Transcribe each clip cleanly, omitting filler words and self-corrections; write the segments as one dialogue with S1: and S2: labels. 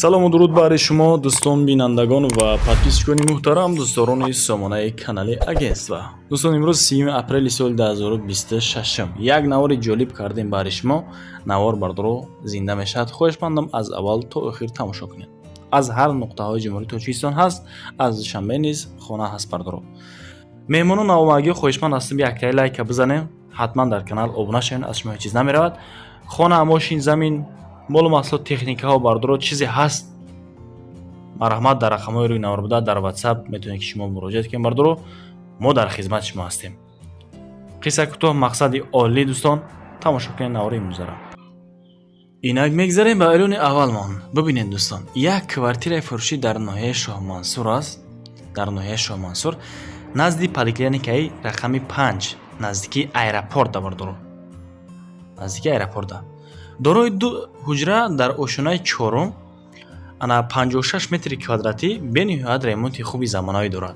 S1: салому дуруд баъри шумо дӯстон бинандагон ва подписчикони муҳтарам, дӯстдорони сомонаи канали агентства. дӯстон, имрӯз 3 апрели соли 2026 як навори ҷолиб кардем баъри шумо. навор бардоро зинда мешавад. хоҳишмандам аз аввал то охир тамошо кунед. аз ҳар нуқтаҳои ҷумҳурии Тоҷикистон ҳаст, аз Душанбе низ хона ҳаст бардоро. меҳмонон навомагиҳо хоҳишманд ҳастем яктаи лайка бизанем, ҳатман дар канал обуна шавед, аз шумо ҳеҷ чиз намеравад. хона, мошин, замин, молу маҳсулот, техникаҳо бардоро чизе ҳаст, марҳамат дар рақамҳои рӯи навор буда дар WhatsApp метавонед ки шумо муроҷиат кунед бардоро. мо дар хизмати шумо ҳастем. қисса кӯтоҳ, мақсади олӣ. дӯстон, тамошо кунед навори имрӯзаро. инак мегзарем ба эълони аввалмон. бибинед дӯстон, як квартираи фурӯшӣ дар ноҳияи Шоҳмансур аст. дар ноҳияи Шоҳмансур назди поликлиникаи рақами 5, наздики аэропорта бардоро. наздики аэропорта. дорои 2 ҳуҷра дар ошунаи 4 ана 56 метри квадратӣ бениҳоят ремонти хуби замонавӣ дорад.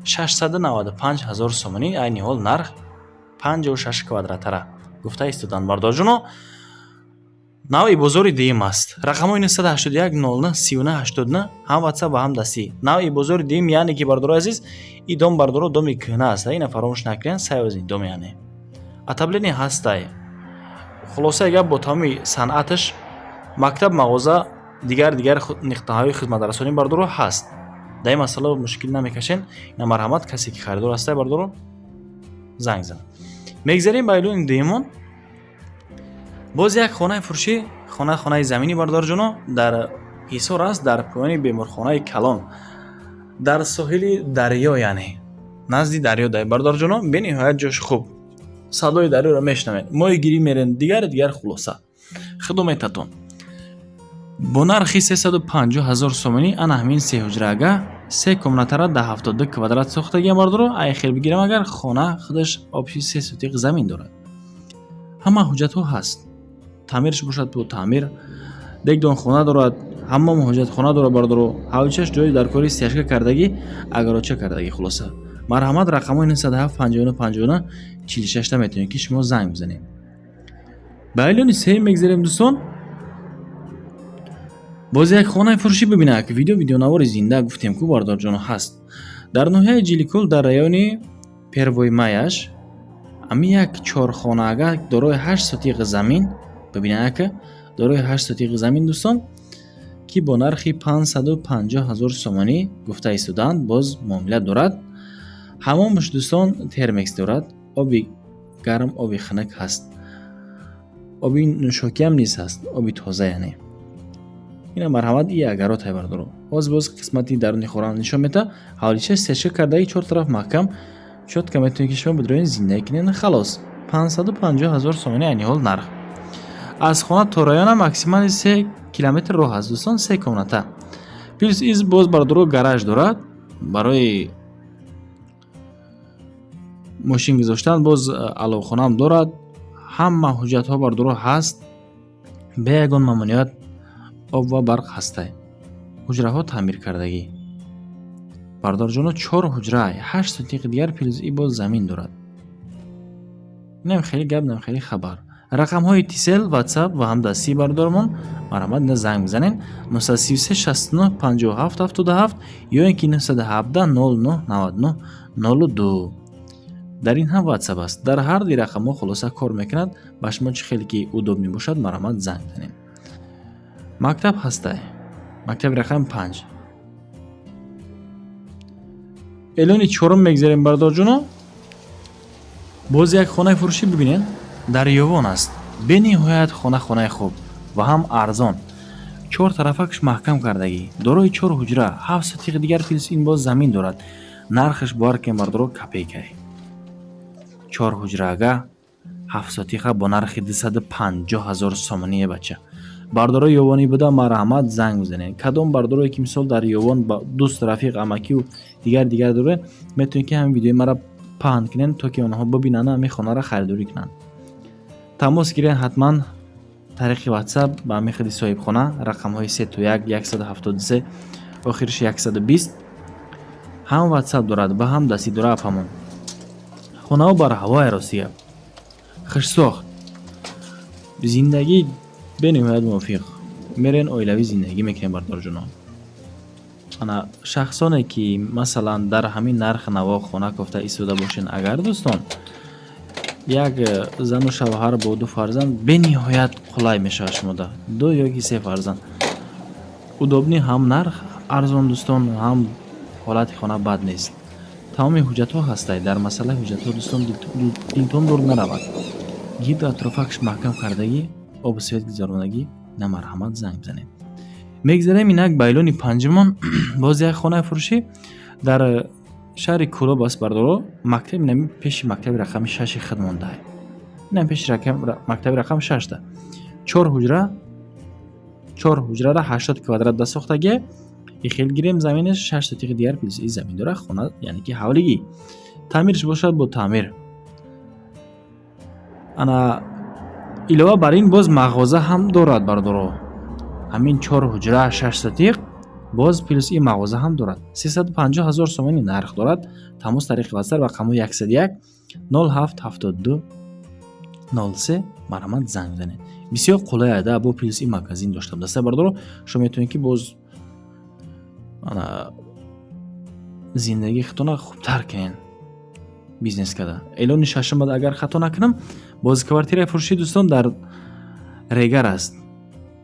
S1: 695 000 сомонӣ, айни ҳол нарх 56 квадратара гуфта истоданд. бардорҷоно, навъи бозори дуюм аст. рақамҳои 981 00 39 89 ҳам WhatsApp ва ҳам дастӣ. навъи бозори дуюм яъне ки бардорои азиз, и дом бардоро доми кӯҳна аст. ина фаромӯш накунед, сайёзи дом яъне атаблени ҳастай. хулоса гап, бо тамоми санъаташ мактаб, мағоза, дигар нуқтаҳои хизматрасонӣ бардоро ҳаст. дар ин масъала мушкил намекашен. ина марҳамат, касе ки харидор ҳастай бардоро занг зан. мегзарем ба эълони дуюмон. боз як хонаи фурӯшӣ, хонаи заминӣ бардорҷоно дар ҳисор аст, дар поёни беморхонаи Калон, дар соҳили дарё, яъне назди дарё. дай бардорҷоно, бениҳоят ҷош хуб, садои дарёро мешнавед, моҳи гирӣ мерен, дигар хулоса хидометатон. бо нархи 350 000 сомонӣ ана ҳамин се ҳуҷраага 3 комнатара да 72 квадрат сохтагиам бардоро. ай хел бигирам, агар хона худаш обши 3 сотиқ замин дорад. ҳама ҳуҷҷатҳо ҳаст. таъмирш бошад бо таъмир, дегдон хона дорад, ҳаммом ҳоҷатхона дорад бардоро. ҳавичаш ҷои дар кори стяжка кардагӣ, агароча кардагӣ. хулоса марҳамат, рақамҳои 97 59 59 46 метавонед ки шумо занг бизанед. ба эълони сеюм мегзарем дӯстон. боз як хонаи фурӯшӣ бибинак. видеонавори зинда гуфтем ку бардорҷоно ҳаст. дар ноҳияи Ҷиликӯл, дар райони Первоймаяш, ами як чорхонаага дорои 8 сотиқ замин бибинак, дорои 8 сотиқ замин дӯстон, ки бо нархи 550 000 сомонӣ гуфта истоданд. боз муомила дорад. ҳамомаш дӯстон термекс дорад, оби гарм, оби хунук ҳаст, оби нӯшокиам низ ҳаст, оби тоза. яъне ина марҳамат, и агаротай бардоро. боз қисмати даруни хӯрам нишон мета. ҳавлича стяжка кардаги 4 тараф маҳкам чотка метавонед ки шумо бидроин зиндаӣ кунед. халос 550 000 сомонӣ айни ҳол нарх. аз хона то района максимали 3 километр роҳ аст дӯстон. 3 комната плюс из боз бардоро гараж дорад барои мошин гузоштан. боз аловхонам дорад. ҳама ҳуҷҷатҳо бардоро ҳаст. бе ягон мамнуият об ва барқ ҳастай. ҳуҷраҳо таъмир кардагӣ бардорҷоно. 4 ҳуҷра 8 сотиқи дигар плюс и боз замин дорад. инам хеле гап, нам хеле хабар. рақамҳои тисел, WhatsApp ва ҳамдастӣ бардормон. марҳамат, ина занг бизанед 933 69 57 77 ё ин ки 917 09 99 02. дар ин ҳам WhatsApp аст. дар ҳар ди рақамҳо хулоса кор мекунад. ба шумо чӣ хеле ки удоб мебошад, марҳамат, занг бизанед. мактаб ҳастай. мактаби рақами 5. эълони 4 мегзарем бардорҷоно. боз як хонаи фурӯшӣ бибинед. дар ёвон аст. бениҳоят хонаи хуб ва ҳам арзон. 4 тарафакш маҳкам кардагӣ. дорои 4 ҳуҷра 7 сотиқи дигар плюс ин боз замин дорад. нархаш боаркем бардоро копейкай. 4 ҳуҷраага 7 сотиқа бо нархи 250 000 сомонӣ. бача бардоро ёвонӣ буда, марҳамат, занг бизанед. кадом бардорое ки мисол дар ёвон ба дӯст, рафиқ, амакиву дигар доред, метавонед ки ҳамин видеои мара паҳн кунед, то ки онҳо бибинанд, ҳамин хонаро харидорӣ кунанд. тамос гиред ҳатман тариқи WhatsApp ба ҳамин худи соҳибхона. рақамҳои 31 173 охириш 120 ҳам WhatsApp дорад ва ҳам дастӣ дорад. ҳамон хонаҳо бар ҳавои ростия хушсохт. зиндагӣ бениҳоят мувофиқ. мерен оилавӣ зиндагӣ мекунем бардорҷонон. ана шахсоне ки масалан дар ҳамин нархи наво хона кофта истода бошед, агар дӯстон як зану шавҳар бо ду фарзанд бениҳоят қулай мешавад шумода 2 ё ки 3 фарзанд удобни ҳам нарх арзон дӯстон, ҳам ҳолати хона бад нест. тамоми ҳуҷҷатҳо ҳастай. Дар масъалаи ҳуҷҷатҳо дӯстон дилтон дур наравад. гирду атрофакаш маҳкам кардагӣ, обу свет гузаронагӣ, на марҳамат занг бизанед. мегзарем инак ба эълони панҷумон. боз як хонаи фурӯшӣ дар шаҳри Кӯлоб аст бардоро. мактаби нами пеши мактаби рақами 6 хид монdaa. инам пеши мактаби рақами 6 да 4 ҳуҷрара 80 квадрат да сохтагӣ. ихел гирем заминаш 6 сотиқи дигар плюс замин дора. хона яъне ки ҳавлигӣ. таъмирш бошад бо таъмир. ана илова бар ин боз мағоза ҳам дорад бардоро. ҳамин 4 ҳуҷра 6 сотиқ боз плюс ин мағоза ҳам дорад. 350 000 сомони нарх дорад. тамос тариқи ватсап рақамҳо 101 0772 03 марҳамат занг бизанед. бисёр қулай ада бо плюс ин магазин доштам даста бардоро. шумо метавонед ки боз ана зиндагии худтона хубтар кунед бизнес када. эълони шашум бад агар хато накунам, боз квартираи фурӯшӣ дӯстон дар Регар аст.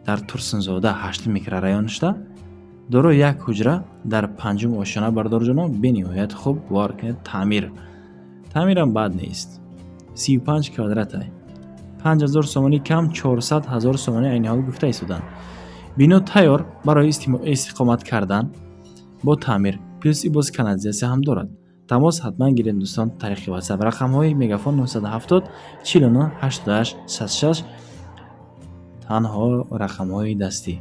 S1: дар Турсунзода 8 микрорайонишда доро як ҳуҷра дар 5 ошона бардорҷонон бениҳоят хуб вор кунед. таъмирам бад нест. 35 квадратай 5000 сомонӣ кам 400 000 сомонӣ айни ҳол гуфта истодан. бино тайёр барои истиқомат кардан бо таъмир плюс и боз канализатсия ҳам дорад. тамос ҳатман гирем дӯстон тариқи ватсап рақамҳои мегафон 970 49 88 66 танҳо рақамҳои дастӣ.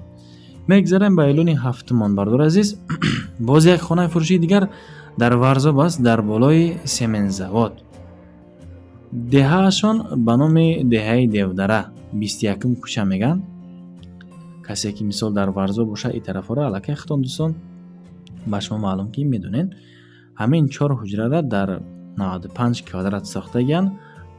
S1: мегзарем ба эълони ҳафтумон бардор азиз. боз як хонаи фурӯшии дигар дар Варзоб аст, дар болои сементзавод. деҳаашон ба номи деҳаи Девдара 21 кӯча меган. касе ки мисол дар Варзоб боша и тарафора аллакай хитон дӯстон ба шумо маълум ки медонед. ҳамин 4 ҳуҷрара дар 95 квадрат сохтагиян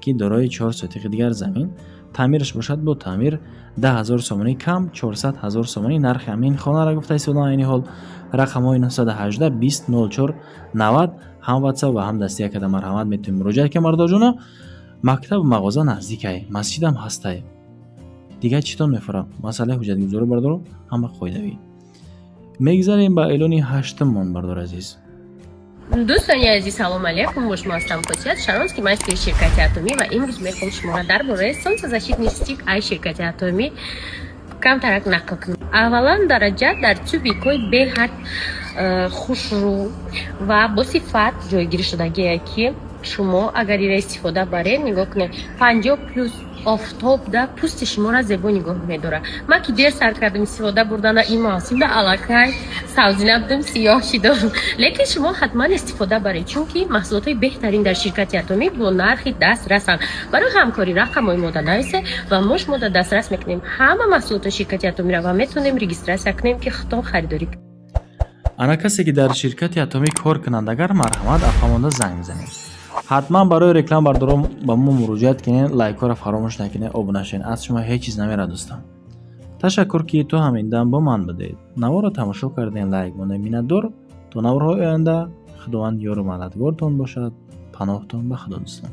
S1: ки дорои 4 сотиқи дигар замин. таъмираш бошад бо таъмир 10 000 сомонӣ кам 400 000 сомонӣ. нархи ҳамин хонара гуфта истодан айни ҳол рақамҳои 918 20 04 90 ҳам ватсап ва ҳам дастия када марҳамат метавонед муроҷиат кунед мардоҷоно. мактабу мағоза наздикай, масҷидам ҳастай. дигар читон мефурам. масъалаи ҳуҷҷатгузорӣ бардоро ҳама қоидавӣ. мегзарем ба эълони ҳаштумон бардор азиз.
S2: دوستان عزیز سلام علیکم. با شما هستم خصوصیت شرانسکی مایستر شرکت اتمی و امروز میخوام شما را درباره сонцезащитный стик ай ширкати атомӣ камтарак нақл кунам. аввалан дараҷа дар тюбикҳои беҳад хушрӯ ва босифат ҷойгирӣ шудагие ки шумо агар ира истифода баред нигоҳ кунед 50 плюс офтоб да пӯсти шуморо зебо нигоҳ медорад. ман ки дер сар кардам истифода бурдана ин мавсимда аллакай савзина будам сиёҳ шидам. лекин шумо ҳатман истифода баред, чунки маҳсулотҳои беҳтарин дар ширкати атомӣ бо нархи дастрасанд. барои ҳамкорӣ рақамҳои мо нависед ва мо шуморо дастрас мекунем ҳама маҳсулотҳои ширкати атомиро ва метавонем регистратсия кунем ки худтон харидорӣ.
S1: ана касе ки дар ширкати атомӣ кор кунанд, агар марҳамат афҳамонда занг бизанед. ҳатман барои реклама бардором ба мо муроҷиат кунед. лайкҳоро фаромӯш накунед, обуна шавед. аз шумо ҳеҷ чиз намерад дӯстон. ташаккур ки то ҳамин дам бо ман будед. наворо тамошо кардем. лайк монем миннатдор. то наворҳои оянда худованд ёру мададгортон бошад. паноҳтон ба худо дӯстон.